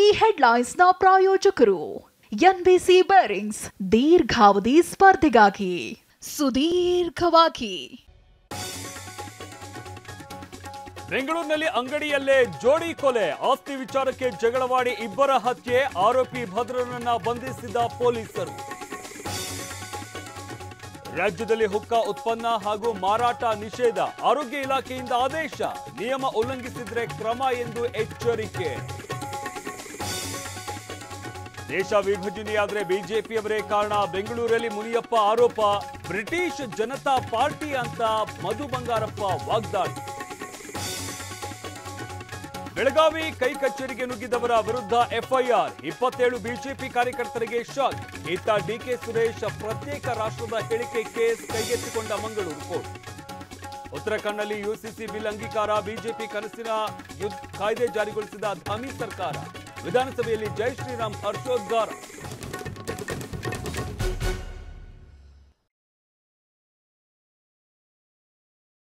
ಈ ಹೆಡ್ಲೈನ್ಸ್ನ ಪ್ರಾಯೋಜಕರು NBC bearings ದೀರ್ಘಾವಧಿ ಸ್ಪರ್ಧೆಗಾಗಿ ಸುದೀರ್ಘವಾಗಿ. ಬೆಂಗಳೂರಿನಲ್ಲಿ ಅಂಗಡಿಯಲ್ಲೇ ಜೋಡಿ ಕೊಲೆ, ಆಸ್ತಿ ವಿಚಾರಕ್ಕೆ ಜಗಳವಾಡಿ ಇಬ್ಬರ ಹತ್ಯೆ, ಆರೋಪಿ ಭದ್ರನನ್ನ ಬಂಧಿಸಿದ ಪೊಲೀಸರು. ರಾಜ್ಯದಲ್ಲಿ ಹುಕ್ಕಾ ಉತ್ಪನ್ನ ಹಾಗೂ ಮಾರಾಟ ನಿಷೇಧ, ಆರೋಗ್ಯ ಇಲಾಖೆಯಿಂದ ಆದೇಶ, ನಿಯಮ ಉಲ್ಲಂಘಿಸಿದ್ರೆ ಕ್ರಮ ಎಂದು ಎಚ್ಚರಿಕೆ. ದೇಶ ವಿಭಜನೆಯಾದರೆ ಬಿಜೆಪಿಯವರೇ ಕಾರಣ, ಬೆಂಗಳೂರಲ್ಲಿ ಮುನಿಯಪ್ಪ ಆರೋಪ, ಬ್ರಿಟಿಷ್ ಜನತಾ ಪಾರ್ಟಿ ಅಂತ ಮಧು ಬಂಗಾರಪ್ಪ ವಾಗ್ದಾಳಿ. ಬೆಳಗಾವಿ ಕೈ ಕಚೇರಿಗೆ ನುಗ್ಗಿದವರ ವಿರುದ್ಧ ಎಫ್ಐಆರ್, 27 ಬಿಜೆಪಿ ಕಾರ್ಯಕರ್ತರಿಗೆ ಶಾಕ್. ಈತ ಡಿಕೆ ಸುರೇಶ್ ಪ್ರತ್ಯೇಕ ರಾಷ್ಟ್ರದ ಹೇಳಿಕೆ ಕೇಸ್ ಕೈಗೆತ್ತಿಕೊಂಡ ಮಂಗಳೂರು ಕೋರ್ಟ್. ಉತ್ತರಾಖಂಡ್ನಲ್ಲಿ ಯುಸಿಸಿ ಬಿಲ್ ಅಂಗೀಕಾರ, ಬಿಜೆಪಿ ಕನಸಿನ ಕಾಯ್ದೆ ಜಾರಿಗೊಳಿಸಿದ ಧಾಮಿ ಸರ್ಕಾರ. ವಿಧಾನಸಭೆಯಲ್ಲಿ ಜೈ ಶ್ರೀರಾಮ್ ಹರ್ಷೋದ್ಗಾರ.